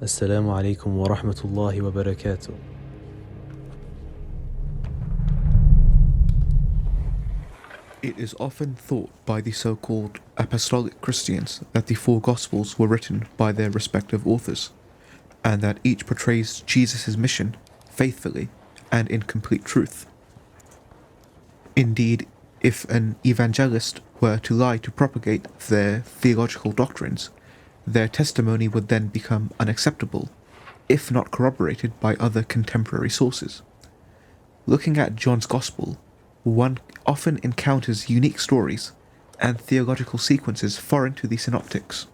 السلام عليكم ورحمة الله وبركاته. It is often thought by the so-called apostolic Christians that the four Gospels were written by their respective authors, and that each portrays Jesus' mission faithfully and in complete truth. Indeed, if an evangelist were to lie to propagate their theological doctrines, their testimony would then become unacceptable, if not corroborated by other contemporary sources. Looking at John's Gospel, one often encounters unique stories and theological sequences foreign to the synoptics.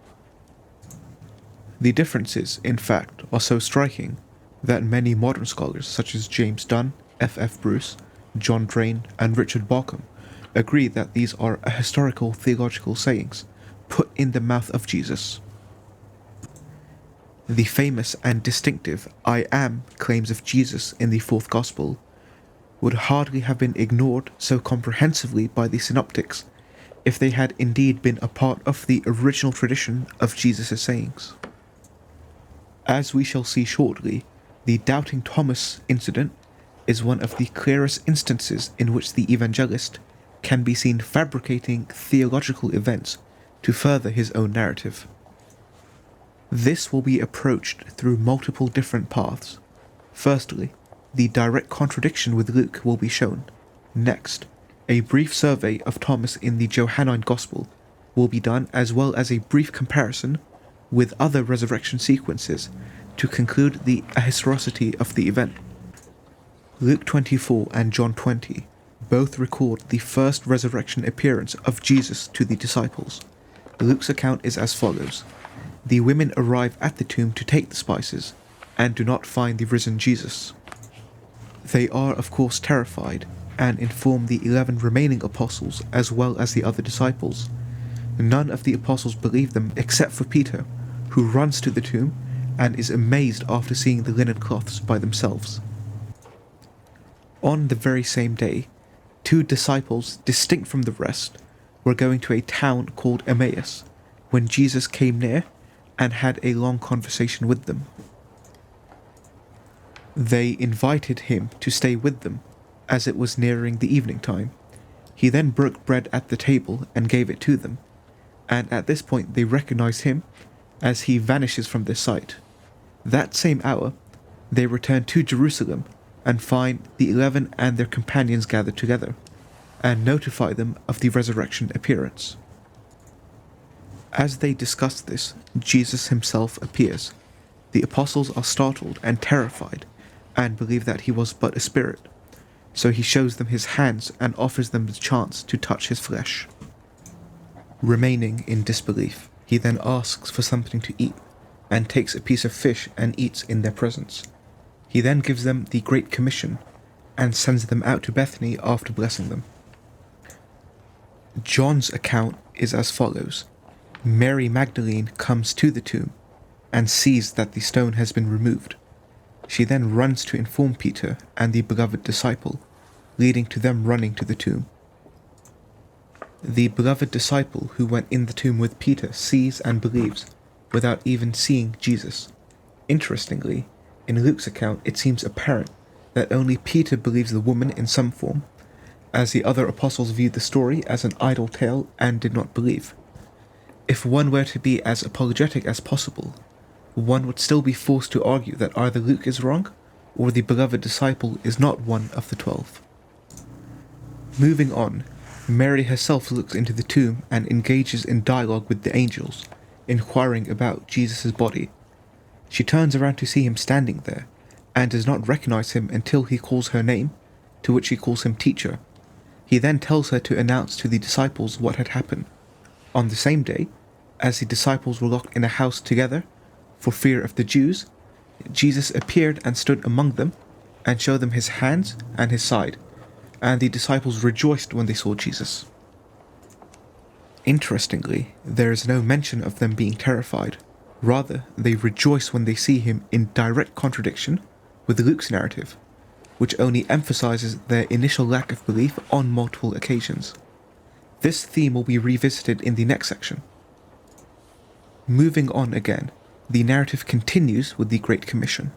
The differences, in fact, are so striking that many modern scholars such as James Dunn, F. Bruce, John Drain, and Richard Bauckham agree that these are historical theological sayings put in the mouth of Jesus. The famous and distinctive "I am" claims of Jesus in the fourth Gospel would hardly have been ignored so comprehensively by the synoptics if they had indeed been a part of the original tradition of Jesus' sayings. As we shall see shortly, the doubting Thomas incident is one of the clearest instances in which the evangelist can be seen fabricating theological events to further his own narrative. This will be approached through multiple different paths. Firstly, the direct contradiction with Luke will be shown. Next, a brief survey of Thomas in the Johannine Gospel will be done, as well as a brief comparison with other resurrection sequences to conclude the historicity of the event. Luke 24 and John 20 both record the first resurrection appearance of Jesus to the disciples. Luke's account is as follows. The women arrive at the tomb to take the spices and do not find the risen Jesus. They are, of course, terrified and inform the 11 remaining apostles as well as the other disciples. None of the apostles believe them except for Peter, who runs to the tomb and is amazed after seeing the linen cloths by themselves. On the very same day, 2 disciples, distinct from the rest, were going to a town called Emmaus when Jesus came near and had a long conversation with them. They invited him to stay with them, as it was nearing the evening time. He then broke bread at the table and gave it to them, and at this point they recognize him as he vanishes from their sight. That same hour, they return to Jerusalem and find the 11 and their companions gathered together, and notify them of the resurrection appearance. As they discuss this, Jesus himself appears. The apostles are startled and terrified, and believe that he was but a spirit, so he shows them his hands and offers them the chance to touch his flesh. Remaining in disbelief, he then asks for something to eat, and takes a piece of fish and eats in their presence. He then gives them the Great Commission, and sends them out to Bethany after blessing them. John's account is as follows. Mary Magdalene comes to the tomb and sees that the stone has been removed. She then runs to inform Peter and the beloved disciple, leading to them running to the tomb. The beloved disciple who went in the tomb with Peter sees and believes without even seeing Jesus. Interestingly, in Luke's account it seems apparent that only Peter believes the woman in some form, as the other apostles viewed the story as an idle tale and did not believe. If one were to be as apologetic as possible, one would still be forced to argue that either Luke is wrong, or the beloved disciple is not one of the 12. Moving on, Mary herself looks into the tomb and engages in dialogue with the angels, inquiring about Jesus' body. She turns around to see him standing there, and does not recognize him until he calls her name, to which he calls him teacher. He then tells her to announce to the disciples what had happened. On the same day, as the disciples were locked in a house together, for fear of the Jews, Jesus appeared and stood among them, and showed them his hands and his side, and the disciples rejoiced when they saw Jesus. Interestingly, there is no mention of them being terrified. Rather, they rejoice when they see him in direct contradiction with Luke's narrative, which only emphasizes their initial lack of belief on multiple occasions. This theme will be revisited in the next section. Moving on again, the narrative continues with the Great Commission.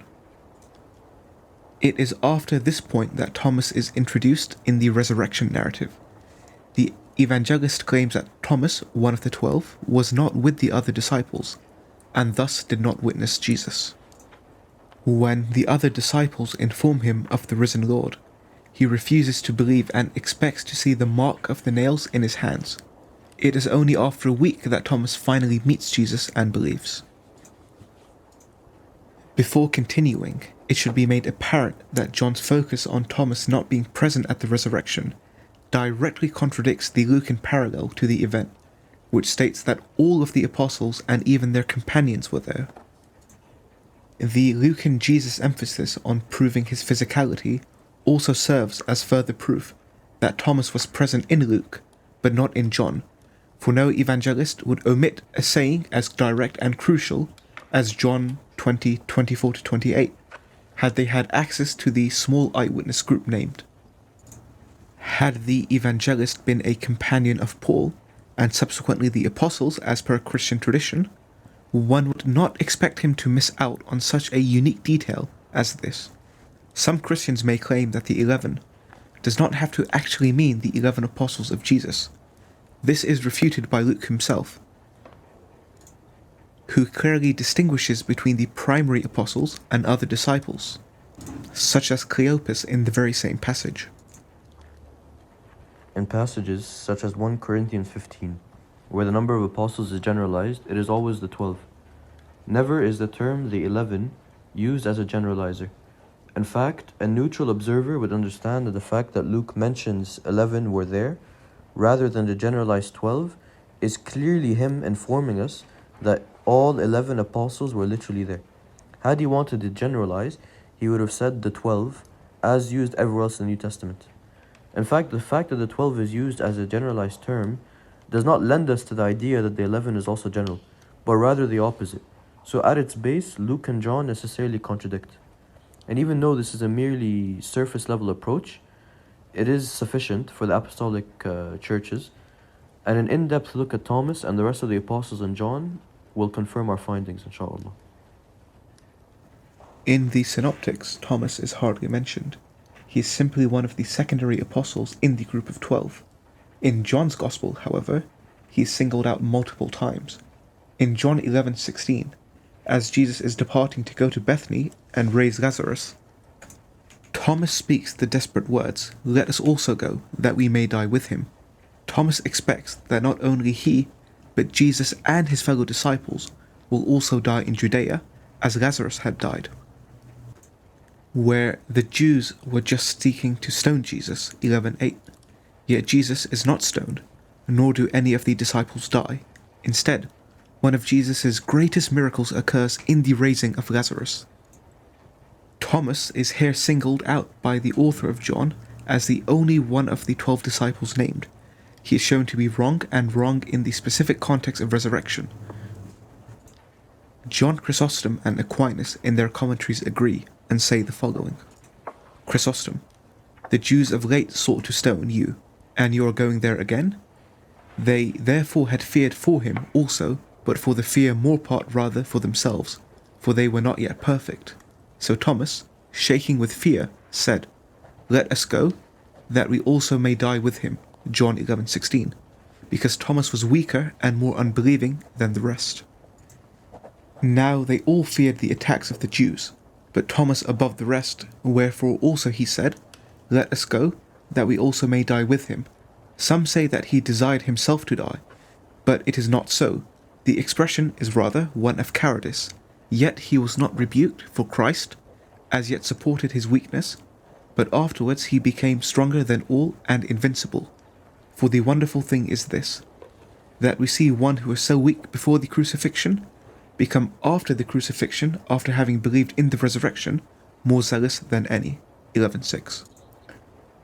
It is after this point that Thomas is introduced in the resurrection narrative. The evangelist claims that Thomas, one of the 12, was not with the other disciples, and thus did not witness Jesus. When the other disciples inform him of the risen Lord, he refuses to believe and expects to see the mark of the nails in his hands. It is only after a week that Thomas finally meets Jesus and believes. Before continuing, it should be made apparent that John's focus on Thomas not being present at the resurrection directly contradicts the Lucan parallel to the event, which states that all of the apostles and even their companions were there. The Lucan Jesus emphasis on proving his physicality also serves as further proof that Thomas was present in Luke, but not in John, for no evangelist would omit a saying as direct and crucial as John 20:24-28, had they had access to the small eyewitness group named. Had the evangelist been a companion of Paul, and subsequently the apostles as per Christian tradition, one would not expect him to miss out on such a unique detail as this. Some Christians may claim that the 11 does not have to actually mean the 11 apostles of Jesus. This is refuted by Luke himself, who clearly distinguishes between the primary apostles and other disciples, such as Cleopas in the very same passage. In passages such as 1 Corinthians 15, where the number of apostles is generalized, it is always the 12. Never is the term the 11 used as a generalizer. In fact, a neutral observer would understand that the fact that Luke mentions 11 were there, rather than the generalized 12, is clearly him informing us that all 11 apostles were literally there. Had he wanted to generalize, he would have said the 12, as used everywhere else in the New Testament. In fact, the fact that the 12 is used as a generalized term does not lend us to the idea that the 11 is also general, but rather the opposite. So at its base, Luke and John necessarily contradict. And even though this is a merely surface level approach, it is sufficient for the apostolic churches, and an in-depth look at Thomas and the rest of the apostles and John will confirm our findings, inshallah. In the Synoptics, Thomas is hardly mentioned. He is simply one of the secondary apostles in the group of 12. In John's Gospel, however, he is singled out multiple times. In John 11:16, as Jesus is departing to go to Bethany and raise Lazarus, Thomas speaks the desperate words, "Let us also go, that we may die with him." Thomas expects that not only he, but Jesus and his fellow disciples will also die in Judea, as Lazarus had died. Where the Jews were just seeking to stone Jesus, 11:8, yet Jesus is not stoned, nor do any of the disciples die. Instead, one of Jesus' greatest miracles occurs in the raising of Lazarus. Thomas is here singled out by the author of John as the only one of the 12 disciples named. He is shown to be wrong, and wrong in the specific context of resurrection. John Chrysostom and Aquinas in their commentaries agree and say the following. Chrysostom: "The Jews of late sought to stone you, and you are going there again? They therefore had feared for him also, but for the fear more part rather for themselves, for they were not yet perfect. So Thomas, shaking with fear, said, 'Let us go, that we also may die with him,' John 11:16, because Thomas was weaker and more unbelieving than the rest." Now they all feared the attacks of the Jews, but Thomas above the rest, wherefore also he said, "Let us go, that we also may die with him." Some say that he desired himself to die, but it is not so. The expression is rather one of cowardice, yet he was not rebuked, for Christ as yet supported his weakness, but afterwards he became stronger than all and invincible. For the wonderful thing is this, that we see one who was so weak before the crucifixion become after the crucifixion, after having believed in the resurrection, more zealous than any. 11:6.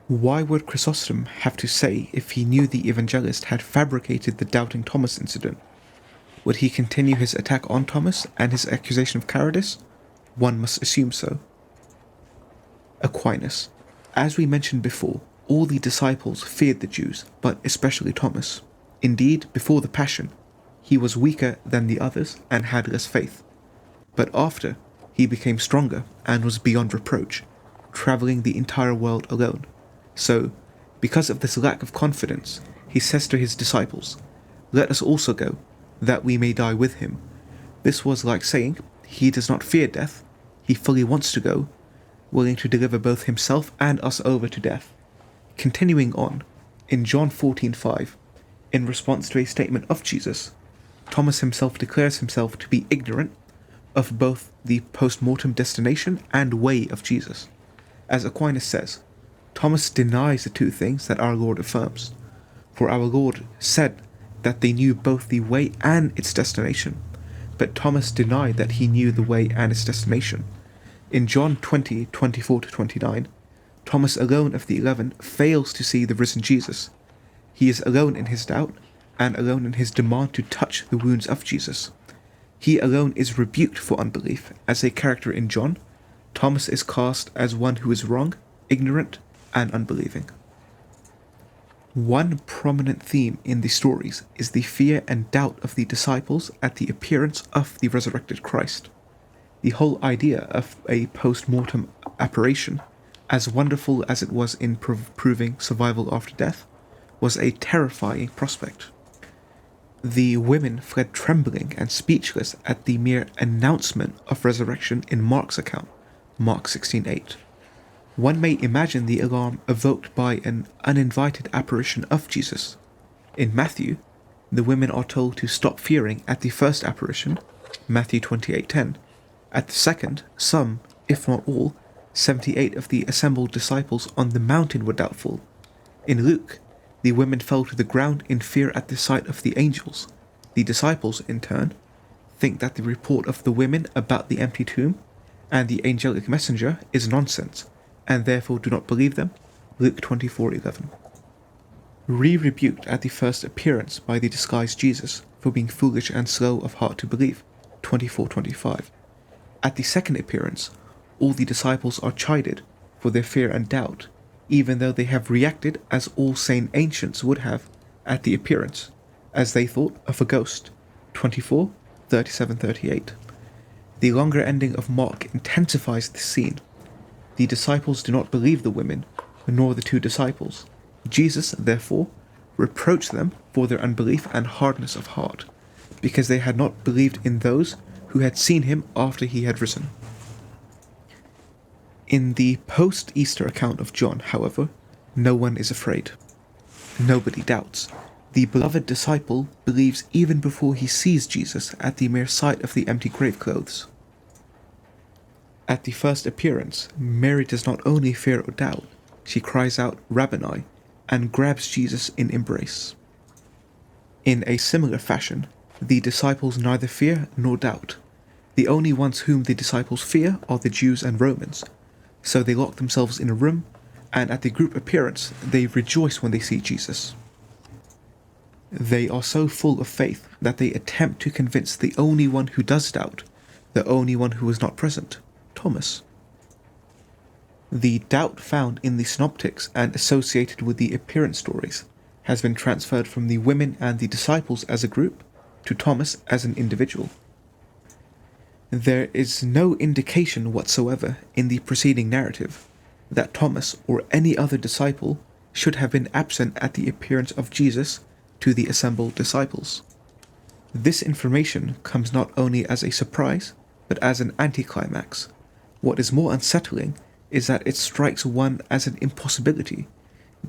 Why would Chrysostom have to say if he knew the evangelist had fabricated the doubting Thomas incident? Would he continue his attack on Thomas and his accusation of cowardice? One must assume so. Aquinas: as we mentioned before, all the disciples feared the Jews, but especially Thomas. Indeed, before the Passion, he was weaker than the others and had less faith. But after, he became stronger and was beyond reproach, travelling the entire world alone. So, because of this lack of confidence, he says to his disciples, "Let us also go, that we may die with him." This was like saying, he does not fear death, he fully wants to go, willing to deliver both himself and us over to death. Continuing on, in John 14:5, in response to a statement of Jesus, Thomas himself declares himself to be ignorant of both the post-mortem destination and way of Jesus. As Aquinas says, Thomas denies the two things that our Lord affirms. For our Lord said that they knew both the way and its destination, but Thomas denied that he knew the way and its destination. In John 20:24-29, Thomas alone of the 11 fails to see the risen Jesus. He is alone in his doubt and alone in his demand to touch the wounds of Jesus. He alone is rebuked for unbelief. As a character in John, Thomas is cast as one who is wrong, ignorant, and unbelieving. One prominent theme in the stories is the fear and doubt of the disciples at the appearance of the resurrected Christ. The whole idea of a post-mortem apparition, as wonderful as it was in proving survival after death, was a terrifying prospect. The women fled trembling and speechless at the mere announcement of resurrection in Mark's account, Mark 16:8. One may imagine the alarm evoked by an uninvited apparition of Jesus. In Matthew, the women are told to stop fearing at the first apparition, Matthew 28:10. At the second, some, if not all, 78 of the assembled disciples on the mountain were doubtful. In Luke, the women fell to the ground in fear at the sight of the angels. The disciples, in turn, think that the report of the women about the empty tomb and the angelic messenger is nonsense, and therefore do not believe them. Luke 24:11. Rebuked at the first appearance by the disguised Jesus for being foolish and slow of heart to believe. 24:25. At the second appearance, all the disciples are chided for their fear and doubt, even though they have reacted as all sane ancients would have at the appearance, as they thought of a ghost. 24:37-38. The longer ending of Mark intensifies this scene. The disciples do not believe the women, nor the two disciples. Jesus, therefore, reproached them for their unbelief and hardness of heart, because they had not believed in those who had seen him after he had risen. In the post-Easter account of John, however, no one is afraid. Nobody doubts. The beloved disciple believes even before he sees Jesus at the mere sight of the empty grave clothes. At the first appearance, Mary does not only fear or doubt, she cries out, "Rabboni," and grabs Jesus in embrace. In a similar fashion, the disciples neither fear nor doubt. The only ones whom the disciples fear are the Jews and Romans, so they lock themselves in a room, and at the group appearance, they rejoice when they see Jesus. They are so full of faith that they attempt to convince the only one who does doubt, the only one who was not present, Thomas. The doubt found in the synoptics and associated with the appearance stories has been transferred from the women and the disciples as a group to Thomas as an individual. There is no indication whatsoever in the preceding narrative that Thomas or any other disciple should have been absent at the appearance of Jesus to the assembled disciples. This information comes not only as a surprise, but as an anticlimax. What is more unsettling is that it strikes one as an impossibility.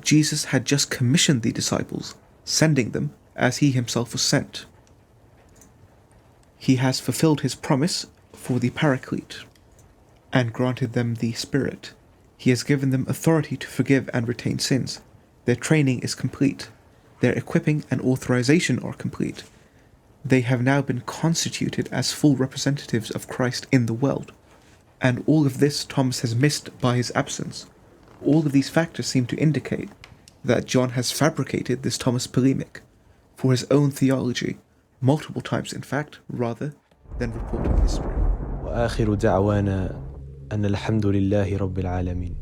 Jesus had just commissioned the disciples, sending them as he himself was sent. He has fulfilled his promise for the Paraclete, and granted them the Spirit. He has given them authority to forgive and retain sins. Their training is complete. Their equipping and authorization are complete. They have now been constituted as full representatives of Christ in the world. And all of this Thomas has missed by his absence. All of these factors seem to indicate that John has fabricated this Thomas polemic for his own theology, multiple times in fact, rather than reporting history. وآخر دعوانا أن الحمد لله رب العالمين.